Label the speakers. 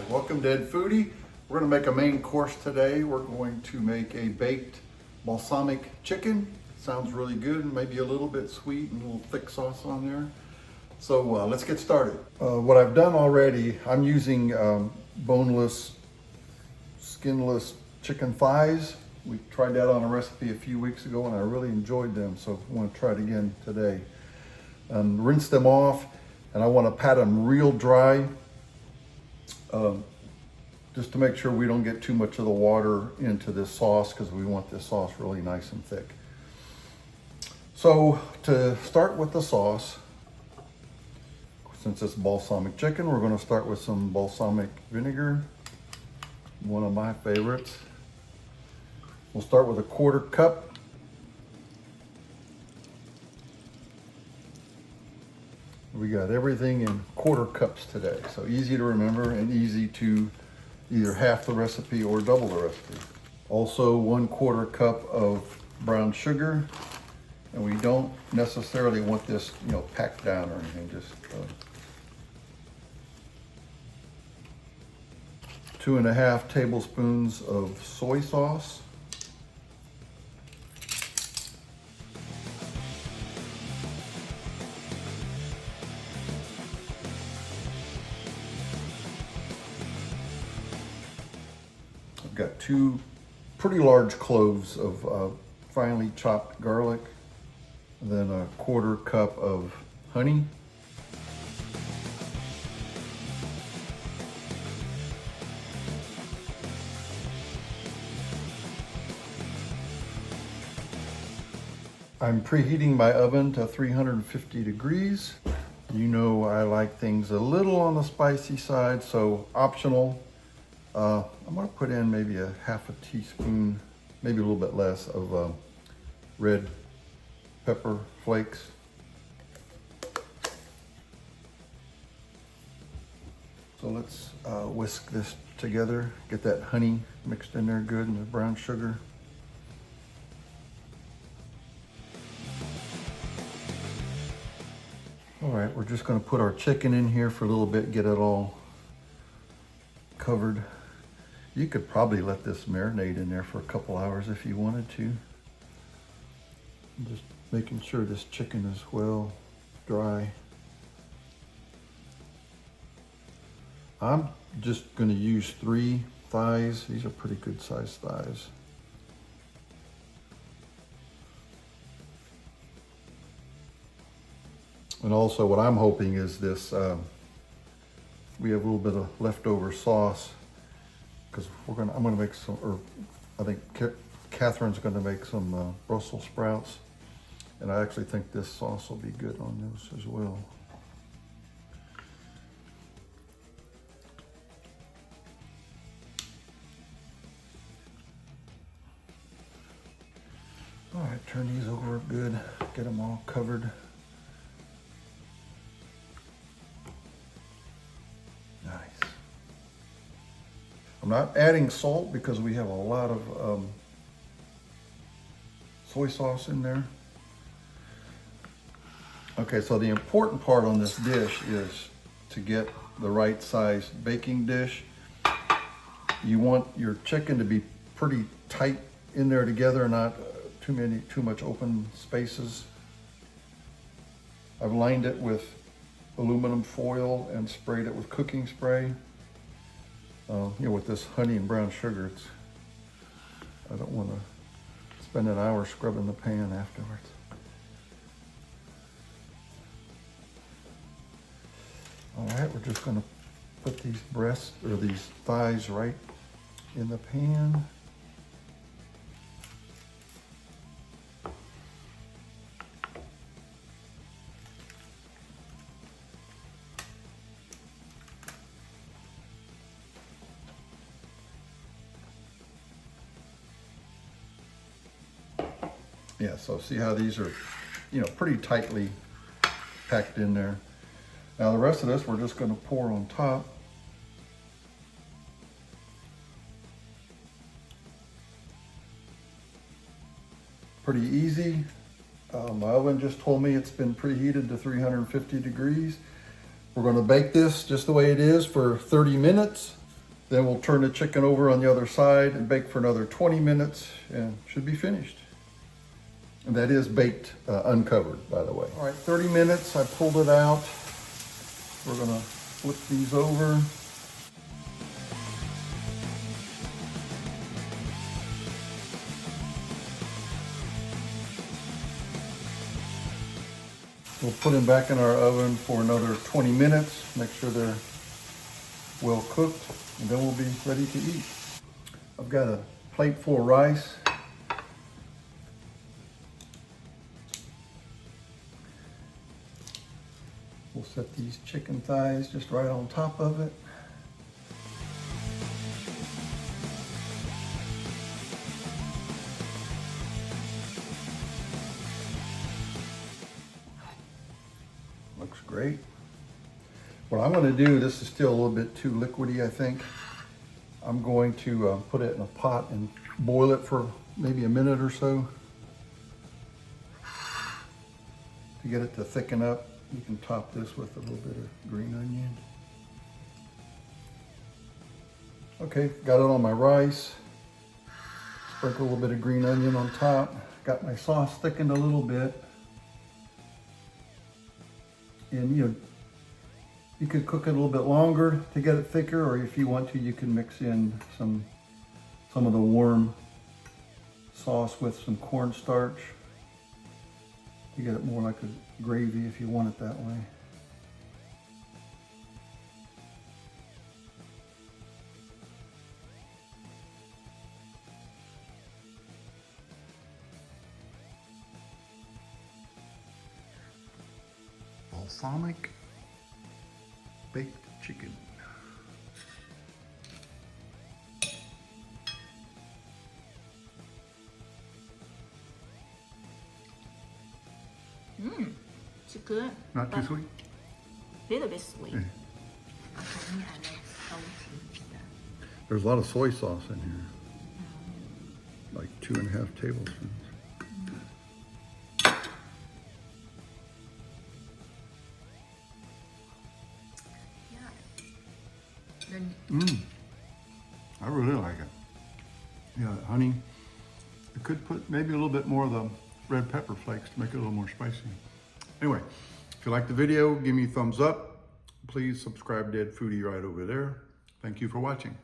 Speaker 1: welcome to Ed Foodie. We're going to make a main course today. We're going to make a baked balsamic chicken. Sounds really good, maybe a little bit sweet and a little thick sauce on there. So let's get started. What I've done already, I'm using boneless, skinless chicken thighs. We tried that on a recipe a few weeks ago and I really enjoyed them, so I want to try it again today. Rinse them off, and I want to pat them real dry, just to make sure we don't get too much of the water into this sauce, because we want this sauce really nice and thick. So to start with the sauce, since it's balsamic chicken, we're going to start with some balsamic vinegar, one of my favorites. We'll start with a 1/4 cup. We got everything in 1/4 cups today, so easy to remember and easy to either half the recipe or double the recipe. Also 1/4 cup of brown sugar, and we don't necessarily want this, packed down or anything. Just 2½ tablespoons of soy sauce. Got 2 pretty large cloves of finely chopped garlic, and then a 1/4 cup of honey. I'm preheating my oven to 350 degrees. You know I like things a little on the spicy side, so optional. I'm going to put in maybe a 1/2 teaspoon, maybe a little bit less, of red pepper flakes. So let's whisk this together, get that honey mixed in there good and the brown sugar. All right, we're just going to put our chicken in here for a little bit, get it all covered. You could probably let this marinate in there for a couple hours if you wanted to. Just making sure this chicken is well dry. I'm just going to use 3 thighs. These are pretty good sized thighs. And also what I'm hoping is this, we have a little bit of leftover sauce, because I'm gonna make some, or I think Catherine's gonna make some Brussels sprouts, and I actually think this sauce will be good on those as well. All right, turn these over good, get them all covered. Nice. I'm not adding salt because we have a lot of soy sauce in there. Okay, so the important part on this dish is to get the right size baking dish. You want your chicken to be pretty tight in there together, not too much open spaces. I've lined it with aluminum foil and sprayed it with cooking spray. With this honey and brown sugar, I don't want to spend an hour scrubbing the pan afterwards. All right, we're just going to put these breasts, or these thighs, right in the pan. Yeah, so see how these are, pretty tightly packed in there. Now the rest of this we're just going to pour on top. Pretty easy. My oven just told me it's been preheated to 350 degrees. We're going to bake this just the way it is for 30 minutes. Then we'll turn the chicken over on the other side and bake for another 20 minutes and should be finished. And that is baked uncovered, by the way. All right, 30 minutes, I pulled it out. We're gonna flip these over. We'll put them back in our oven for another 20 minutes. Make sure they're well cooked, and then we'll be ready to eat. I've got a plate full of rice. We'll set these chicken thighs just right on top of it. Looks great. What I'm going to do, this is still a little bit too liquidy, I think. I'm going to put it in a pot and boil it for maybe a minute or so to get it to thicken up. You can top this with a little bit of green onion. Okay, got it on my rice. Sprinkle a little bit of green onion on top. Got my sauce thickened a little bit. And you could cook it a little bit longer to get it thicker, or if you want to, you can mix in some of the warm sauce with some cornstarch to get it more like a gravy if you want it that way. Balsamic baked chicken.
Speaker 2: It's good.
Speaker 1: Not too sweet?
Speaker 2: Little bit sweet.
Speaker 1: Yeah. There's a lot of soy sauce in here. Like 2.5 tablespoons. I really like it. Yeah, honey. I could put maybe a little bit more of the red pepper flakes to make it a little more spicy. Anyway, if you like the video, give me a thumbs up. Please subscribe to Foodie right over there. Thank you for watching.